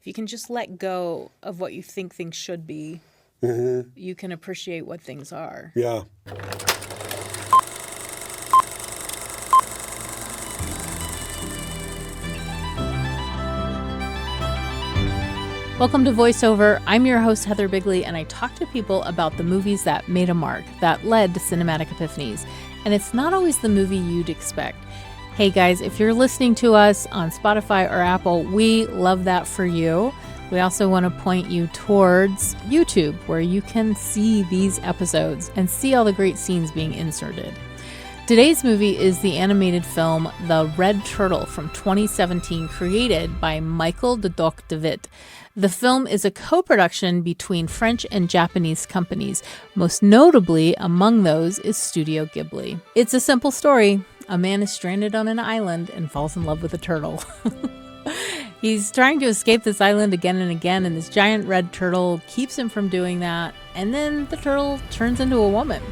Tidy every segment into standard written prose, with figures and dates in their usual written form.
if you can just let go of what you think things should be, you can appreciate what things are. Yeah. Welcome to VoiceOver. I'm your host, Heather Bigley, and I talk to people about the movies that made a mark, that led to cinematic epiphanies. And it's not always the movie you'd expect. Hey guys, if you're listening to us on Spotify or Apple, we love that for you. We also want to point you towards YouTube, where you can see these episodes and see all the great scenes being inserted. Today's movie is the animated film The Red Turtle from 2017, created by Michael Dudok de Wit. The film is a co-production between French and Japanese companies. Most notably among those is Studio Ghibli. It's a simple story. A man is stranded on an island and falls in love with a turtle. He's trying to escape this island again and again, and this giant red turtle keeps him from doing that. And then the turtle turns into a woman,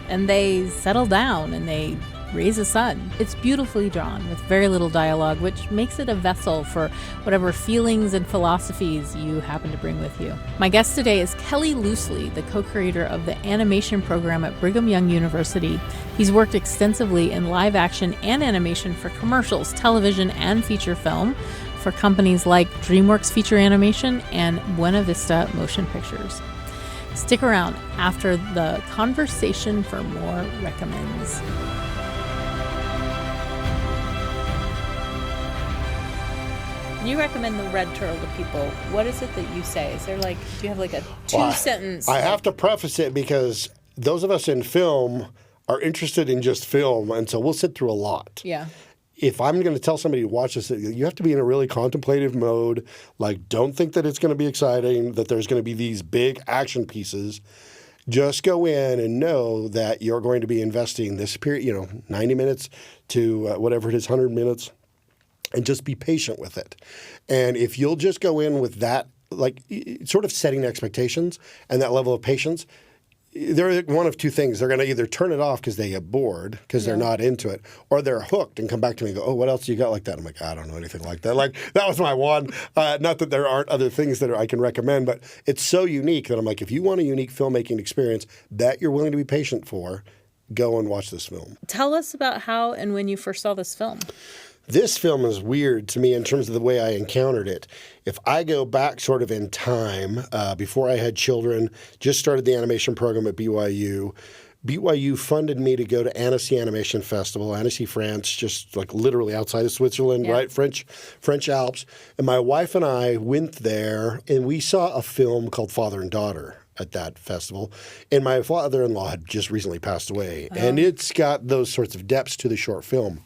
and they settle down and they raise a son. It's beautifully drawn with very little dialogue, which makes it a vessel for whatever feelings and philosophies you happen to bring with you. My guest today is Kelly Loosli, the co-creator of the animation program at Brigham Young University. He's worked extensively in live action and animation for commercials, television, and feature film for companies like DreamWorks Feature Animation and Buena Vista Motion Pictures. Stick around after the conversation for more recommends. When you recommend The Red Turtle to people, what is it that you say? Is there do you have a two-sentence? I have to preface it because those of us in film are interested in just film, and so we'll sit through a lot. Yeah. If I'm going to tell somebody to watch this, you have to be in a really contemplative mode. Don't think that it's going to be exciting, that there's going to be these big action pieces. Just go in and know that you're going to be investing this period, 90 minutes to whatever it is, 100 minutes. And just be patient with it. And if you'll just go in with that, sort of setting expectations and that level of patience, they're one of two things. They're going to either turn it off because they get bored, because they're not into it, or they're hooked and come back to me and go, oh, what else do you got like that? I'm like, I don't know anything like that. That was my one. Not that there aren't other things that I can recommend, but it's so unique that I'm like, if you want a unique filmmaking experience that you're willing to be patient for, go and watch this film. Tell us about how and when you first saw this film. This film is weird to me in terms of the way I encountered it. If I go back sort of in time, before I had children, just started the animation program at BYU. BYU funded me to go to Annecy Animation Festival, Annecy, France, just literally outside of Switzerland, right? French Alps. And my wife and I went there, and we saw a film called Father and Daughter at that festival. And my father-in-law had just recently passed away. Oh. And it's got those sorts of depths to the short film.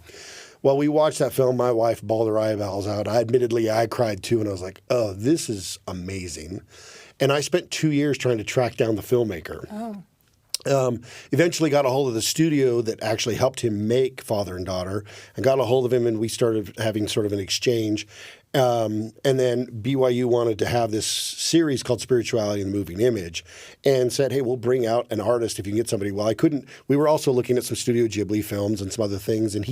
Well, we watched that film. My wife bawled her eyeballs out. Admittedly, I cried too, and I was like, oh, this is amazing. And I spent 2 years trying to track down the filmmaker. Oh. Eventually got a hold of the studio that actually helped him make Father and Daughter, and got a hold of him, and we started having sort of an exchange. And then BYU wanted to have this series called Spirituality in the Moving Image, and said, hey, we'll bring out an artist if you can get somebody. Well, we were also looking at some Studio Ghibli films and some other things, and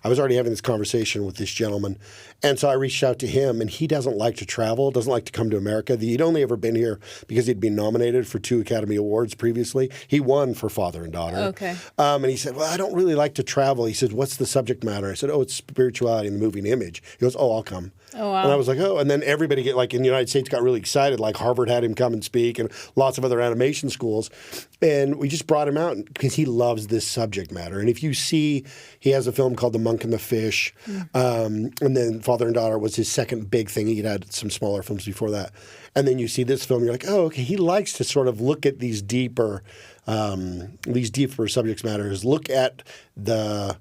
I was already having this conversation with this gentleman. And so I reached out to him, and he doesn't like to travel, doesn't like to come to America. He'd only ever been here because he'd been nominated for 2 Academy Awards previously. He won for Father and Daughter. Okay. And he said, well, I don't really like to travel. He said, what's the subject matter? I said, oh, it's spirituality in the moving image. He goes, oh, I'll come. Oh, wow. And I was like, oh. And then everybody in the United States got really excited. Harvard had him come and speak, and lots of other animation schools. And we just brought him out because he loves this subject matter. And if you see, he has a film called The Monk and the Fish. And then Father and Daughter was his second big thing. He'd had some smaller films before that. And then you see this film, you're like, oh, okay, he likes to sort of look at these deeper subject matters, look at the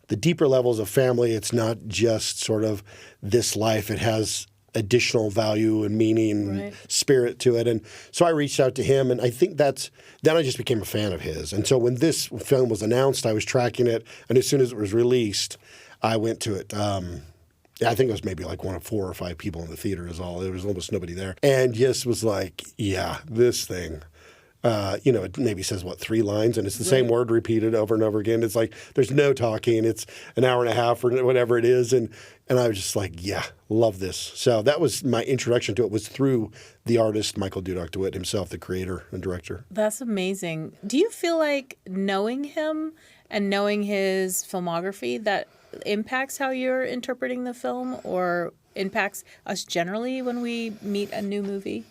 deeper levels of family. It's not just sort of this life. It has additional value and meaning, and spirit to it. And so I reached out to him, and I think then I just became a fan of his. And so when this film was announced, I was tracking it, and as soon as it was released, I went to it. I think it was maybe one of 4 or 5 people in the theater is all. There was almost nobody there. And just was like, yeah, this thing. It maybe says, 3 lines, and it's the same word repeated over and over again. It's like there's no talking. It's an hour and a half or whatever it is. And I was just like, yeah, love this. So that was my introduction to it, was through the artist, Michael Dudok de Wit himself, the creator and director. That's amazing. Do you feel like knowing him and knowing his filmography, that impacts how you're interpreting the film or impacts us generally when we meet a new movie?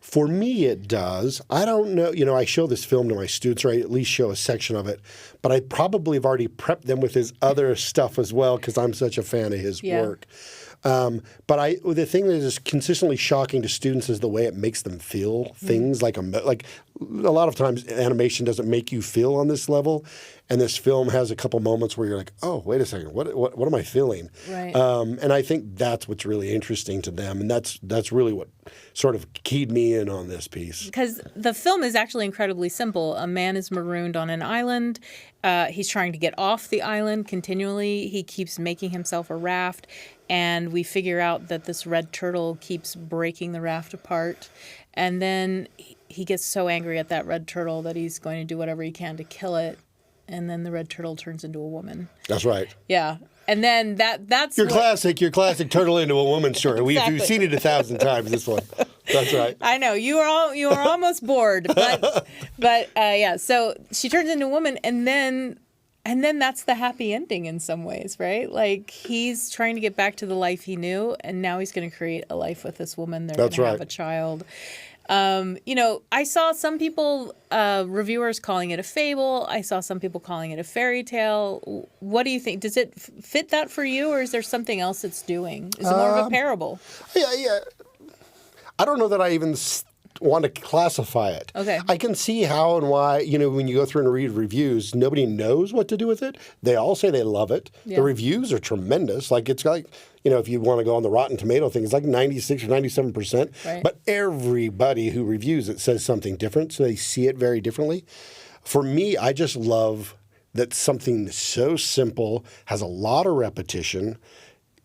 For me, it does. I don't know. I show this film to my students, or I at least show a section of it, but I probably have already prepped them with his other stuff as well because I'm such a fan of his work. But the thing that is consistently shocking to students is the way it makes them feel things. Like a lot of times animation doesn't make you feel on this level, and this film has a couple moments where you're like, oh, wait a second, what am I feeling? Right. And I think that's what's really interesting to them, and that's really what sort of keyed me in on this piece. Because the film is actually incredibly simple. A man is marooned on an island. He's trying to get off the island continually. He keeps making himself a raft. And we figure out that this red turtle keeps breaking the raft apart. And then he gets so angry at that red turtle that he's going to do whatever he can to kill it. And then the red turtle turns into a woman. That's right. Yeah. And then that's your classic turtle into a woman story. Exactly. We've seen it 1,000 times, this one. That's right. I know. You are almost bored. But yeah. So she turns into a woman, and then that's the happy ending in some ways, right? Like, he's trying to get back to the life he knew, and now he's going to create a life with this woman. They're going to have a child. I saw some people, reviewers, calling it a fable. I saw some people calling it a fairy tale. What do you think? Does it fit that for you, or is there something else it's doing? Is it more of a parable? Yeah. I don't know that I even want to classify it. Okay. I can see how and why, when you go through and read reviews, nobody knows what to do with it. They all say they love it. Yeah. The reviews are tremendous. Like, it's like, if you want to go on the Rotten Tomato thing, it's like 96 or 97%. Right. But everybody who reviews it says something different, so they see it very differently. For me, I just love that something so simple, has a lot of repetition,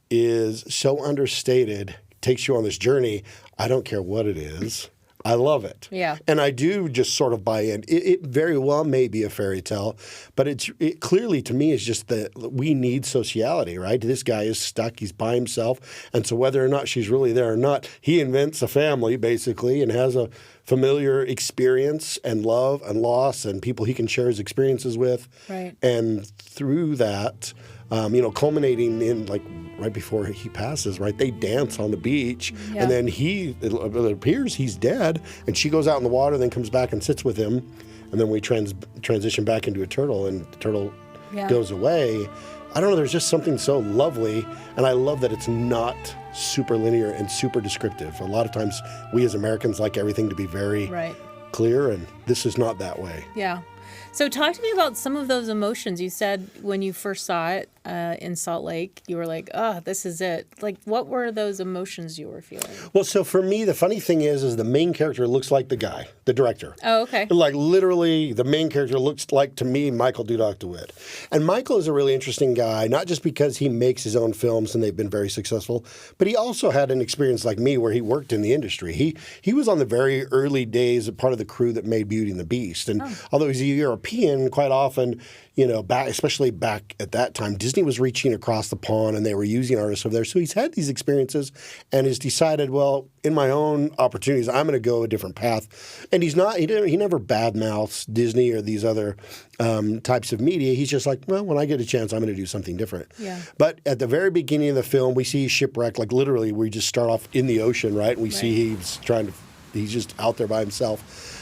is so understated, takes you on this journey. I don't care what it is. I love it. Yeah. And I do just sort of buy in. It very well may be a fairy tale, but it clearly to me is just that we need sociality, right? This guy is stuck. He's by himself. And so whether or not she's really there or not, he invents a family basically and has a familiar experience and love and loss and people he can share his experiences with. Right. And through that, culminating in like right before he passes, right? They dance on the beach, and then it appears he's dead, and she goes out in the water, then comes back and sits with him, and then we transition back into a turtle, and the turtle goes away. I don't know. There's just something so lovely, and I love that it's not super linear and super descriptive. A lot of times, we as Americans like everything to be very clear, and this is not that way. Yeah. So talk to me about some of those emotions. You said when you first saw it in Salt Lake, you were like, oh, this is it. Like, what were those emotions you were feeling? Well, so for me, the funny thing is the main character looks like the guy, the director. Oh, okay. Like, literally, the main character looks like, to me, Michael Dudok de Wit. And Michael is a really interesting guy, not just because he makes his own films and they've been very successful, but he also had an experience like me where he worked in the industry. He was on the very early days, a part of the crew that made Beauty and the Beast. And although he's a European, quite often, especially back at that time, Disney was reaching across the pond and they were using artists over there. So he's had these experiences and has decided, well, in my own opportunities, I'm going to go a different path. And he never badmouths Disney or these other types of media. He's just like, well, when I get a chance, I'm going to do something different. Yeah. But at the very beginning of the film, we see shipwreck, like literally we just start off in the ocean, right? And we see he's just out there by himself.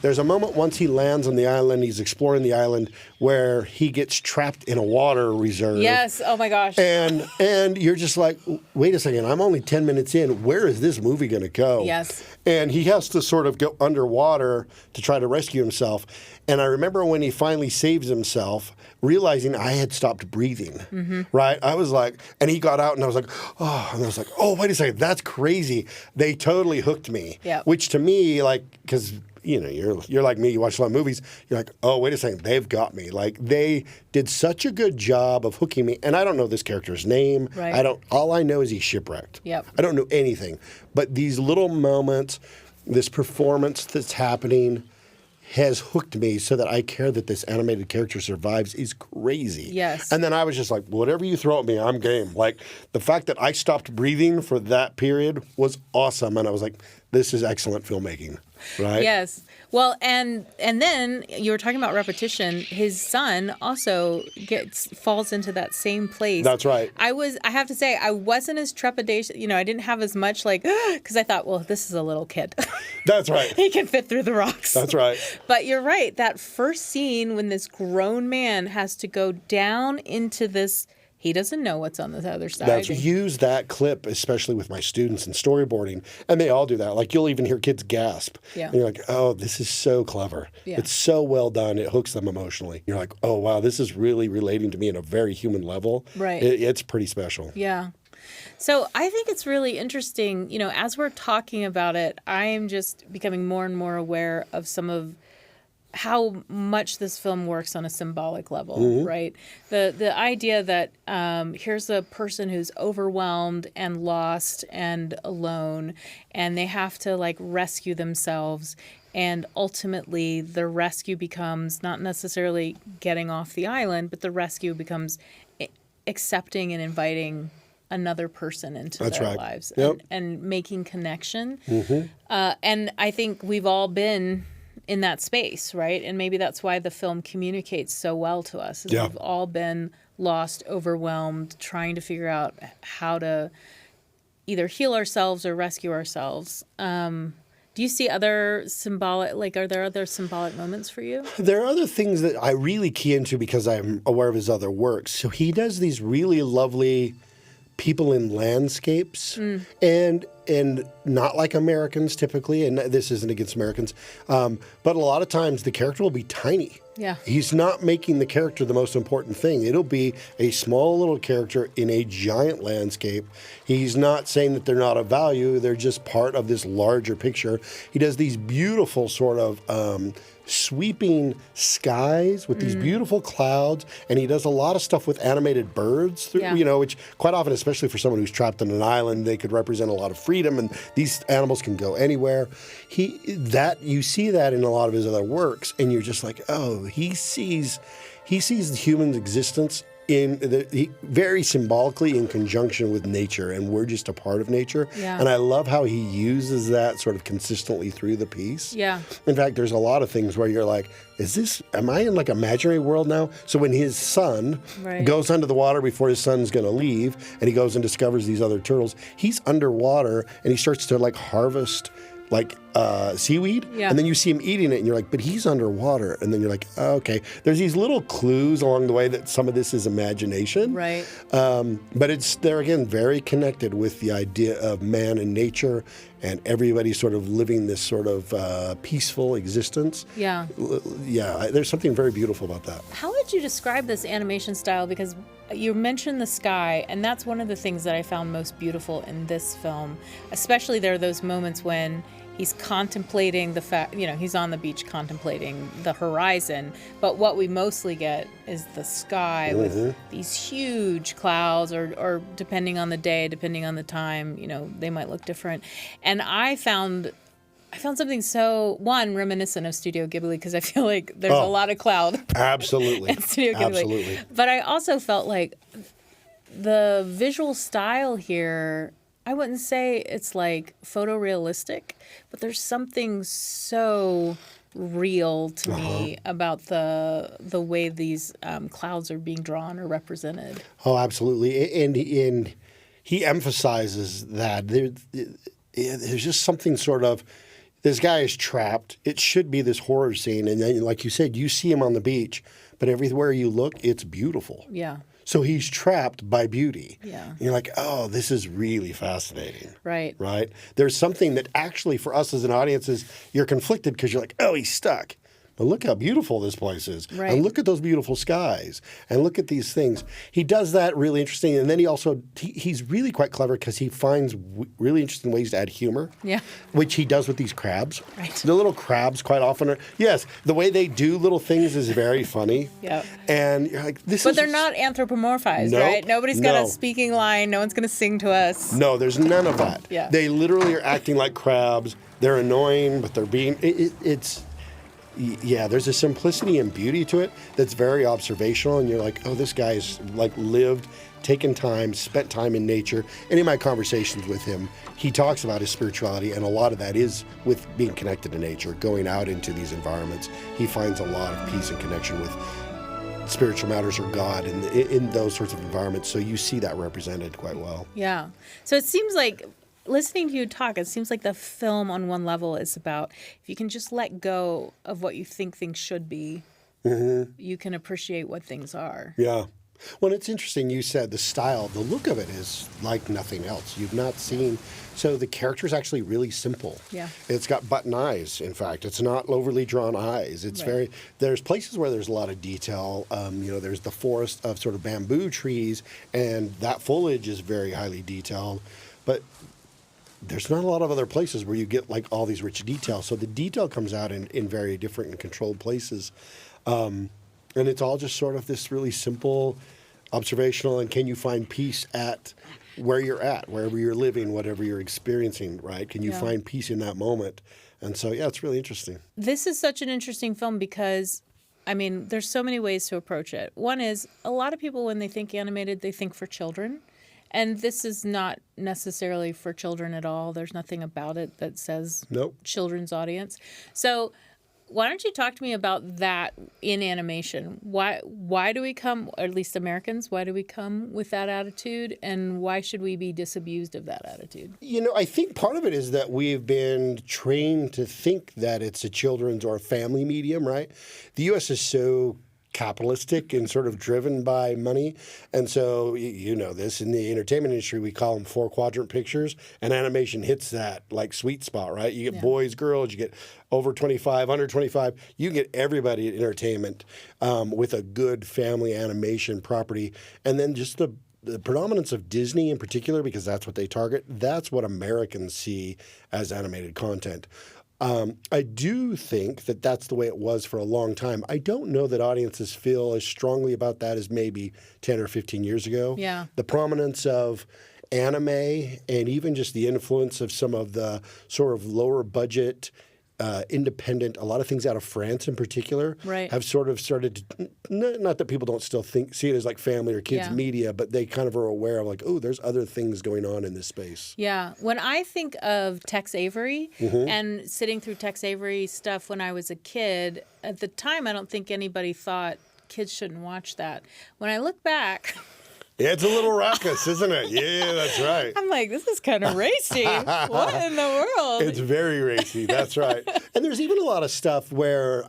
There's a moment once he lands on the island, he's exploring the island, where he gets trapped in a water reserve. Yes. Oh, my gosh. And you're just like, wait a second, I'm only 10 minutes in. Where is this movie going to go? Yes. And he has to sort of go underwater to try to rescue himself. And I remember when he finally saves himself, realizing I had stopped breathing, right? I was like, and he got out and I was like, oh, wait a second, that's crazy. They totally hooked me. Yeah. Which to me, like, because you're like me, you watch a lot of movies, you're like, oh, wait a second, they've got me. Like, they did such a good job of hooking me. And I don't know this character's name. Right. All I know is he's shipwrecked. Yep. I don't know anything. But these little moments, this performance that's happening, has hooked me so that I care that this animated character survives is crazy. Yes. And then I was just like, whatever you throw at me, I'm game. Like, the fact that I stopped breathing for that period was awesome. And I was like, this is excellent filmmaking, right? Yes. Well, and then you were talking about repetition. His son also falls into that same place. That's right. I have to say, I wasn't as trepidation. I didn't have as much because I thought, well, this is a little kid. That's right. He can fit through the rocks. That's right. But you're right. That first scene when this grown man has to go down into this. He doesn't know what's on the other side. That's use that clip, especially with my students in storyboarding, and they all do that. Like, you'll even hear kids gasp. Yeah. And you're like, oh, this is so clever. Yeah. It's so well done. It hooks them emotionally. You're like, oh, wow, this is really relating to me on a very human level. Right. It's pretty special. Yeah. So I think it's really interesting, as we're talking about it, I am just becoming more and more aware of some of how much this film works on a symbolic level, right? The idea that here's a person who's overwhelmed and lost and alone, and they have to rescue themselves. And ultimately, the rescue becomes not necessarily getting off the island, but the rescue becomes accepting and inviting another person into their lives and making connection. And I think we've all been in that space, right? And maybe that's why the film communicates so well to us. We've all been lost, overwhelmed, trying to figure out how to either heal ourselves or rescue ourselves. Do you see other symbolic, are there other symbolic moments for you? There are other things that I really key into because I'm aware of his other works. So he does these really lovely people in landscapes and not like Americans typically, and this isn't against Americans, but a lot of times the character will be tiny. Yeah. He's not making the character the most important thing. It'll be a small little character in a giant landscape. He's not saying that they're not of value. They're just part of this larger picture. He does these beautiful sort of sweeping skies with these beautiful clouds, and he does a lot of stuff with animated birds, which quite often, especially for someone who's trapped on an island, they could represent a lot of freedom, and these animals can go anywhere. You see that in a lot of his other works, and you're just like, oh, he sees the human existence very symbolically in conjunction with nature, and we're just a part of nature. Yeah. And I love how he uses that sort of consistently through the piece. Yeah. In fact, there's a lot of things where you're like, am I in like imaginary world now? So when his son goes under the water before his son's going to leave, and he goes and discovers these other turtles, he's underwater and he starts to harvest seaweed, and then you see him eating it, and you're like, but he's underwater, and then you're like, oh, okay. There's these little clues along the way that some of this is imagination, right? But they're again very connected with the idea of man and nature, and everybody sort of living this sort of peaceful existence. Yeah. There's something very beautiful about that. How would you describe this animation style? Because you mentioned the sky, and that's one of the things that I found most beautiful in this film. Especially there are those moments when he's contemplating the fact, he's on the beach contemplating the horizon, but what we mostly get is the sky with these huge clouds, or depending on the day, depending on the time, they might look different. And I found something so, reminiscent of Studio Ghibli, because I feel like there's a lot of cloud. Absolutely. in Studio Ghibli. Absolutely. But I also felt like the visual style here, I wouldn't say it's photorealistic, but there's something so real to me about the way these clouds are being drawn or represented. Oh, absolutely. And he emphasizes that there's just something sort of, this guy is trapped. It should be this horror scene. And then, like you said, you see him on the beach, but everywhere you look, it's beautiful. Yeah. So he's trapped by beauty. Yeah. And you're like, oh, this is really fascinating. Right. Right? There's something that actually for us as an audience you're conflicted because you're like, oh, he's stuck. But look how beautiful this place is. Right. And look at those beautiful skies. And look at these things. He does that really interesting. And then he also, he's really quite clever because he finds really interesting ways to add humor. Yeah. Which he does with these crabs. Right. The little crabs quite often are, yes, the way they do little things is very funny. Yeah. And you're like, But they're not anthropomorphized, right? Nobody's got a speaking line. No one's going to sing to us. No, there's none of that. Yeah. They literally are acting like crabs. They're annoying, but they're being, Yeah, there's a simplicity and beauty to it that's very observational, and you're like, oh, this guy's like lived, taken time, spent time in nature. And in my conversations with him, he talks about his spirituality, and a lot of that is with being connected to nature, going out into these environments. He finds a lot of peace and connection with spiritual matters or God in those sorts of environments. So you see that represented quite well. Yeah. So it seems like, listening to you talk, it seems like the film on one level is about if you can just let go of what you think things should be, you can appreciate what things are. Yeah. Well, it's interesting you said the style, the look of it is like nothing else. You've not seen. So the character is actually really simple. Yeah. It's got button eyes, in fact. It's not overly drawn eyes. It's Right. there's places where there's a lot of detail. There's the forest of sort of bamboo trees, and that foliage is very highly detailed. But there's not a lot of other places where you get like all these rich details. So the detail comes out in very different and controlled places. And it's all just sort of this really simple, observational, and can you find peace at where you're at, wherever you're living, whatever you're experiencing, right? Can you find peace in that moment? And so, yeah, it's really interesting. This is such an interesting film because, I mean, there's so many ways to approach it. One is a lot of people, when they think animated, they think for children. And this is not necessarily for children at all. There's nothing about it that says children's audience. So why don't you talk to me about that in animation? Why do we come, or at least Americans, why do we come with that attitude? And why should we be disabused of that attitude? I think part of it is that we've been trained to think that it's a children's or a family medium, right? The U.S. is so capitalistic and sort of driven by money. And so, you know this, in the entertainment industry, we call them 4-quadrant pictures, and animation hits that like sweet spot, right? You get boys, girls, you get over 25, under 25. You get everybody in entertainment with a good family animation property. And then just the predominance of Disney in particular, because that's what they target, that's what Americans see as animated content. I do think that that's the way it was for a long time. I don't know that audiences feel as strongly about that as maybe 10 or 15 years ago. Yeah. The prominence of anime and even just the influence of some of the sort of lower budget, independent, a lot of things out of France in particular, have sort of started to, not that people don't still see it as like family or kids media, but they kind of are aware of like, oh, there's other things going on in this space. Yeah. When I think of Tex Avery and sitting through Tex Avery stuff when I was a kid, at the time I don't think anybody thought kids shouldn't watch that. When I look back... Yeah, it's a little raucous, isn't it? Yeah, that's right. I'm like, this is kind of racy. What in the world? It's very racy. That's right. And there's even a lot of stuff where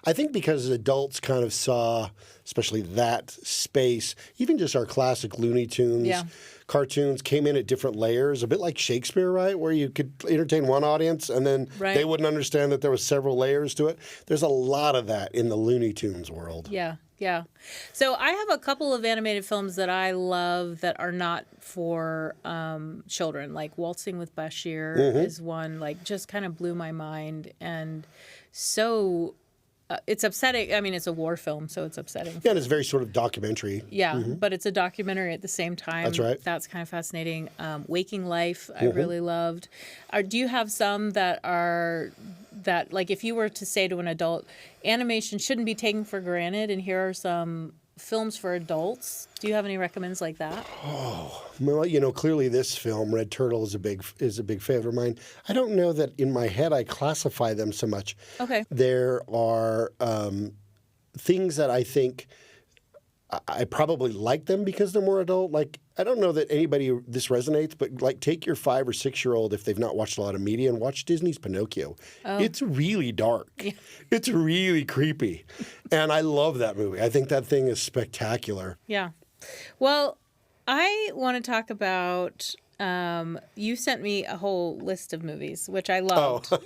I think because adults kind of saw, especially that space, even just our classic Looney Tunes cartoons came in at different layers, a bit like Shakespeare, right? Where you could entertain one audience and then they wouldn't understand that there was several layers to it. There's a lot of that in the Looney Tunes world. Yeah. Yeah. So I have a couple of animated films that I love that are not for children, like Waltzing with Bashir is one, like just kind of blew my mind. And so it's upsetting. I mean, it's a war film, so it's upsetting. Yeah, and it's very sort of documentary. Yeah, but it's a documentary at the same time. That's right. That's kind of fascinating. Waking Life, I really loved. Do you have some that are... that, like, if you were to say to an adult, animation shouldn't be taken for granted, and here are some films for adults, do you have any recommends like that? Oh, well, clearly this film, Red Turtle, is a big favorite of mine. I don't know that in my head I classify them so much. Okay. There are things that I think I probably like them because they're more adult. Like, I don't know that this resonates, but like take your 5 or 6-year-old if they've not watched a lot of media and watch Disney's Pinocchio. Oh. It's really dark. Yeah. It's really creepy. And I love that movie. I think that thing is spectacular. Yeah. Well, I want to talk about... you sent me a whole list of movies, which I loved. Oh.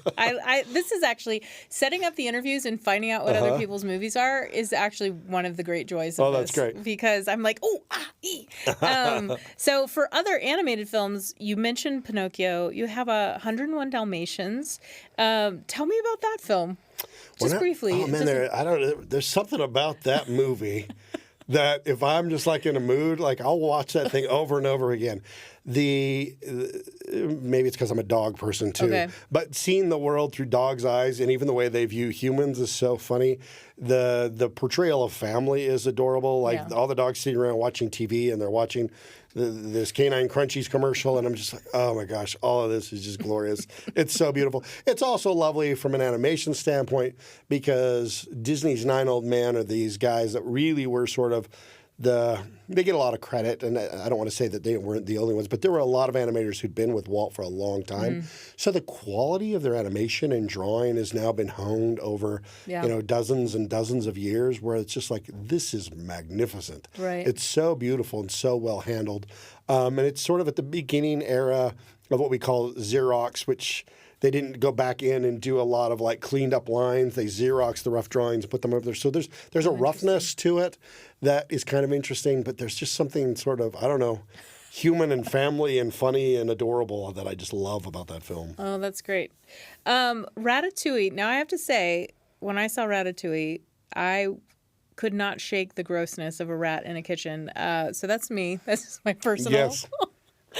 This is actually setting up the interviews and finding out what other people's movies are is actually one of the great joys of this. That's great. Because I'm like, So for other animated films, you mentioned Pinocchio. You have 101 Dalmatians. Tell me about that film, just briefly. Oh man, there's something about that movie that if I'm just like in a mood, like I'll watch that thing over and over again. maybe it's because I'm a dog person too. Okay. But seeing the world through dogs' eyes and even the way they view humans is so funny. The portrayal of family is adorable. Like all the dogs sitting around watching TV and they're watching this Canine Crunchies commercial, and I'm just like, oh my gosh, all of this is just glorious. It's so beautiful. It's also lovely from an animation standpoint because Disney's Nine Old Men are these guys that really were sort of they get a lot of credit, and I don't want to say that they weren't the only ones, but there were a lot of animators who'd been with Walt for a long time. So the quality of their animation and drawing has now been honed over dozens and dozens of years, where it's just like, this is magnificent. Right. It's so beautiful and so well handled. And it's sort of at the beginning era of what we call Xerox, which they didn't go back in and do a lot of like cleaned up lines. They Xeroxed the rough drawings and put them over there. So there's a roughness to it that is kind of interesting, but there's just something sort of, I don't know, human and family and funny and adorable that I just love about that film. Oh, that's great. Ratatouille. Now I have to say, when I saw Ratatouille, I could not shake the grossness of a rat in a kitchen. So that's me. That's just my personal. Yes.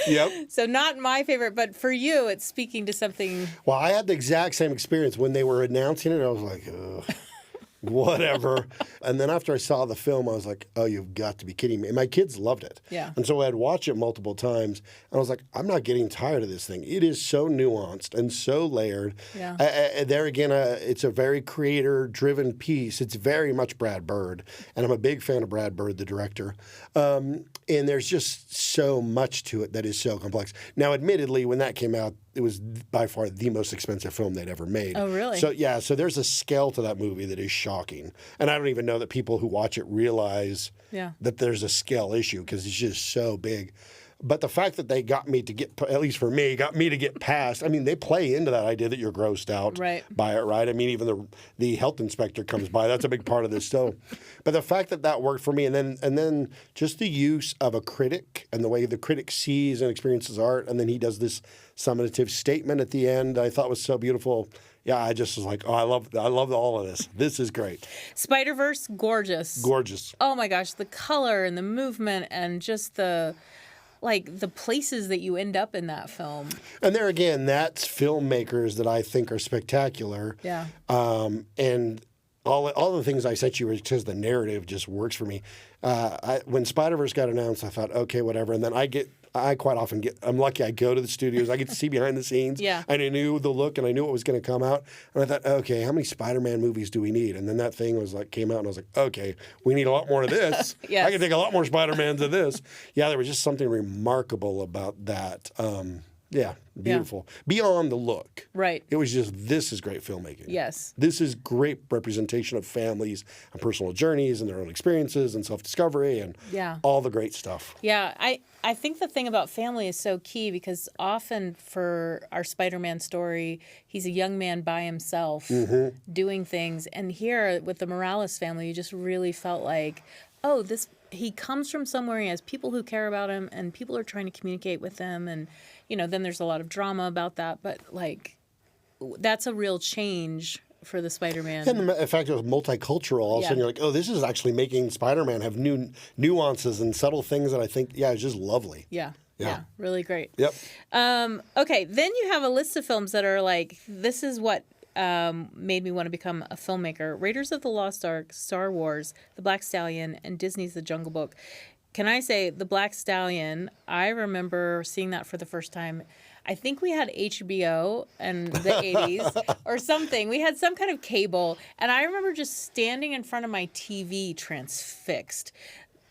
Yep. So not my favorite, but for you, it's speaking to something. Well, I had the exact same experience. When they were announcing it, I was like, ugh, whatever. And then after I saw the film, I was like, oh, you've got to be kidding me. And my kids loved it. Yeah. And so I'd watch it multiple times. And I was like, I'm not getting tired of this thing. It is so nuanced and so layered. Yeah. There again, it's a very creator-driven piece. It's very much Brad Bird. And I'm a big fan of Brad Bird, the director. And there's just so much to it that is so complex. Now, admittedly, when that came out, it was by far the most expensive film they'd ever made. Oh, really? So, yeah, so there's a scale to that movie that is shocking. And I don't even know that people who watch it realize that there's a scale issue because it's just so big. But the fact that they got me to get, at least for me, got me to get past, I mean, they play into that idea that you're grossed out by it, right? I mean, even the health inspector comes by. That's a big part of this still. But the fact that that worked for me, and then just the use of a critic and the way the critic sees and experiences art, and then he does this summative statement at the end, I thought was so beautiful. Yeah, I just was like, oh, I love all of this. This is great. Spider-Verse, gorgeous. Gorgeous. Oh my gosh, the color and the movement and just the places that you end up in that film. And there again, that's filmmakers that I think are spectacular. Yeah. And all the things I sent you were because the narrative just works for me. When Spider-Verse got announced, I thought, okay, whatever. And then I quite often I'm lucky I go to the studios. I get to see behind the scenes. Yeah. And I knew the look and I knew what was going to come out. And I thought, okay, how many Spider-Man movies do we need? And then that thing came out and I was like, okay, we need a lot more of this. Yes. I can take a lot more Spider-Mans of this. Yeah, there was just something remarkable about that. Yeah, beautiful. Yeah. Beyond the look. Right. It was just, this is great filmmaking. Yes. This is great representation of families and personal journeys and their own experiences and self-discovery and all the great stuff. Yeah, I think the thing about family is so key because often for our Spider-Man story, he's a young man by himself doing things. And here with the Morales family, you just really felt like, oh, he comes from somewhere, he has people who care about him, and people are trying to communicate with him. And, then there's a lot of drama about that. But, that's a real change for the Spider-Man. And in fact, it was multicultural. All of a sudden, you're like, oh, this is actually making Spider-Man have new nuances and subtle things that I think, it's just lovely. Yeah, really great. Yep. Okay, then you have a list of films that are like, this is what made me want to become a filmmaker. Raiders of the Lost Ark, Star Wars, The Black Stallion, and Disney's The Jungle Book. Can I say The Black Stallion, I remember seeing that for the first time. I think we had HBO in the 80s or something. We had some kind of cable. And I remember just standing in front of my TV transfixed.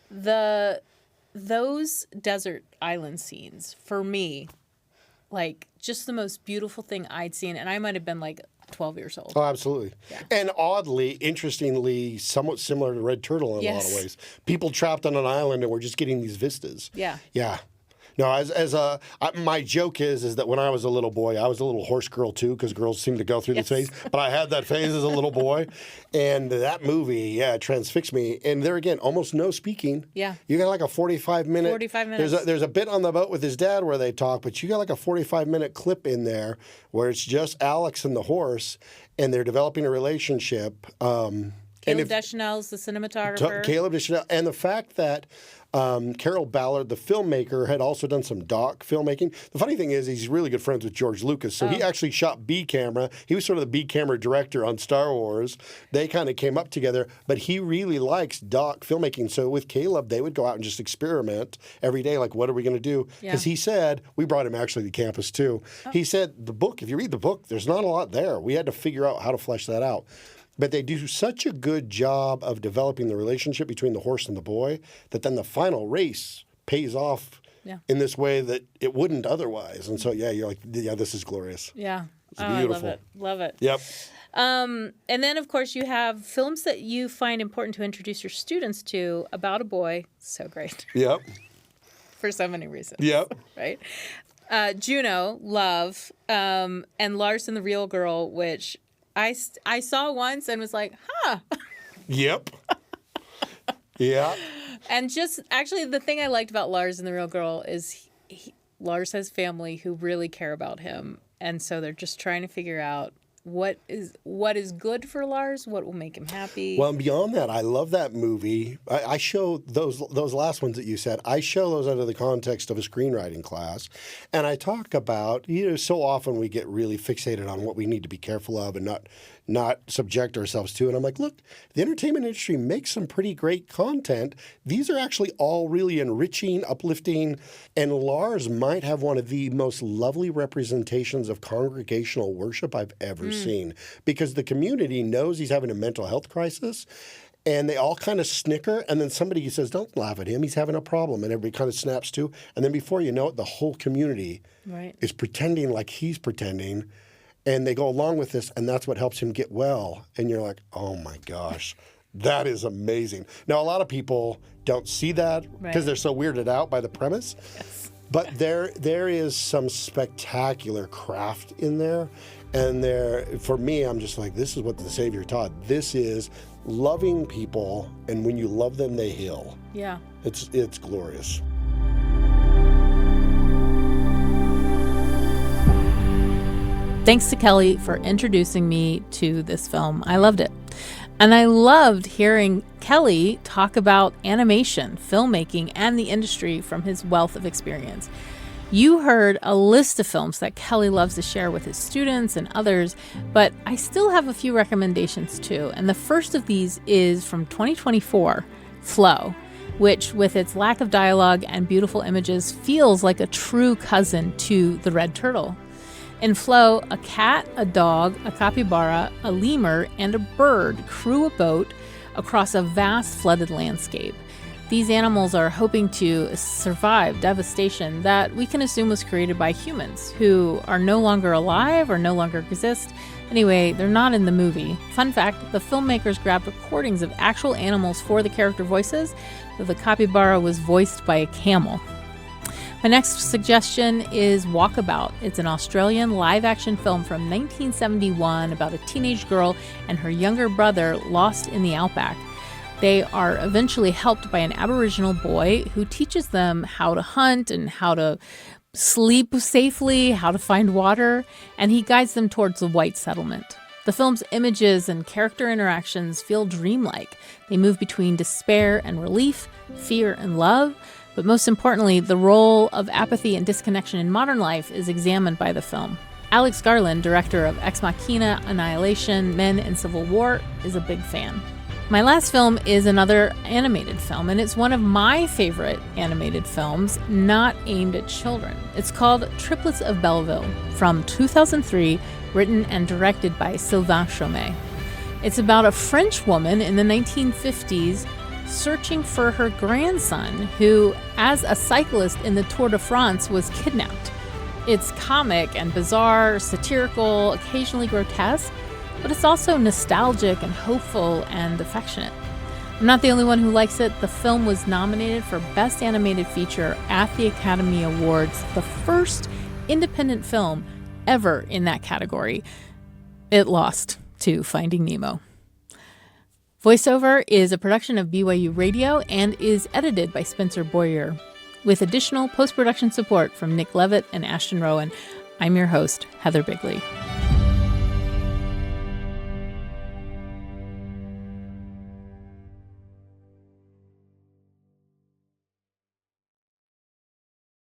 Those desert island scenes, for me, just the most beautiful thing I'd seen. And I might have been 12 years old. Oh, absolutely. Yeah. And oddly, interestingly, somewhat similar to Red Turtle in a lot of ways. People trapped on an island and we're just getting these vistas. Yeah. Yeah. No, my joke is that when I was a little boy, I was a little horse girl too, because girls seem to go through this phase. But I had that phase as a little boy, and that movie, transfixed me. And there again, almost no speaking. Yeah, you got a 45-minute. 45 minutes. There's a bit on the boat with his dad where they talk, but you got a 45-minute clip in there where it's just Alex and the horse, and they're developing a relationship. Caleb Deschanel's the cinematographer. Caleb Deschanel. And the fact that Carol Ballard, the filmmaker, had also done some doc filmmaking. The funny thing is he's really good friends with George Lucas. So he actually shot B camera. He was sort of the B camera director on Star Wars. They kind of came up together. But he really likes doc filmmaking. So with Caleb, they would go out and just experiment every day. Like, what are we going to do? Because he said, we brought him actually to campus too. He said, the book, if you read the book, there's not a lot there. We had to figure out how to flesh that out. But they do such a good job of developing the relationship between the horse and the boy that then the final race pays off in this way that it wouldn't otherwise. And so, you're like, this is glorious. Yeah. It's beautiful. I love it. Love it. Yep. And then, of course, you have films that you find important to introduce your students to about a boy. So great. Yep. For so many reasons. Yep. Right? Juno, Love, and Lars and the Real Girl, which I saw once and was like, huh. Yep. Yeah. And just actually the thing I liked about Lars and the Real Girl is Lars has family who really care about him. And so they're just trying to figure out what is good for Lars, what will make him happy. Well, and beyond that, I love that movie. I show those last ones that you said. I show those under the context of a screenwriting class, and I talk about so often we get really fixated on what we need to be careful of and not subject ourselves to. And I'm like, look, the entertainment industry makes some pretty great content. These are actually all really enriching, uplifting, and Lars might have one of the most lovely representations of congregational worship I've ever seen, because the community knows he's having a mental health crisis. And they all kind of snicker, and then somebody says, don't laugh at him, he's having a problem. And everybody kind of snaps to. And then before you know it, the whole community is pretending like he's pretending. And they go along with this, and that's what helps him get well. And you're like, oh my gosh, that is amazing. Now, a lot of people don't see that because they're so weirded out by the premise. Yes. But there is some spectacular craft in there. And for me, I'm just like, this is what the Savior taught. This is loving people, and when you love them, they heal. Yeah. It's glorious. Thanks to Kelly for introducing me to this film. I loved it. And I loved hearing Kelly talk about animation, filmmaking, and the industry from his wealth of experience. You heard a list of films that Kelly loves to share with his students and others, but I still have a few recommendations too. And the first of these is from 2024, Flow, which with its lack of dialogue and beautiful images feels like a true cousin to The Red Turtle. In Flow, a cat, a dog, a capybara, a lemur, and a bird crew a boat across a vast flooded landscape. These animals are hoping to survive devastation that we can assume was created by humans who are no longer alive or no longer exist. Anyway, they're not in the movie. Fun fact, the filmmakers grabbed recordings of actual animals for the character voices, though the capybara was voiced by a camel. My next suggestion is Walkabout. It's an Australian live-action film from 1971 about a teenage girl and her younger brother lost in the outback. They are eventually helped by an Aboriginal boy who teaches them how to hunt and how to sleep safely, how to find water, and he guides them towards the white settlement. The film's images and character interactions feel dreamlike. They move between despair and relief, fear and love, but most importantly, the role of apathy and disconnection in modern life is examined by the film. Alex Garland, director of Ex Machina, Annihilation, Men, and Civil War, is a big fan. My last film is another animated film, and it's one of my favorite animated films not aimed at children. It's called Triplets of Belleville from 2003, written and directed by Sylvain Chomet. It's about a French woman in the 1950s searching for her grandson who, as a cyclist in the Tour de France, was kidnapped. It's comic and bizarre, satirical, occasionally grotesque, but it's also nostalgic and hopeful and affectionate. I'm not the only one who likes it. The film was nominated for Best Animated Feature at the Academy Awards, the first independent film ever in that category. It lost to Finding Nemo. VoiceOver is a production of BYU Radio and is edited by Spencer Boyer, with additional post-production support from Nick Levitt and Ashton Rowan. I'm your host, Heather Bigley.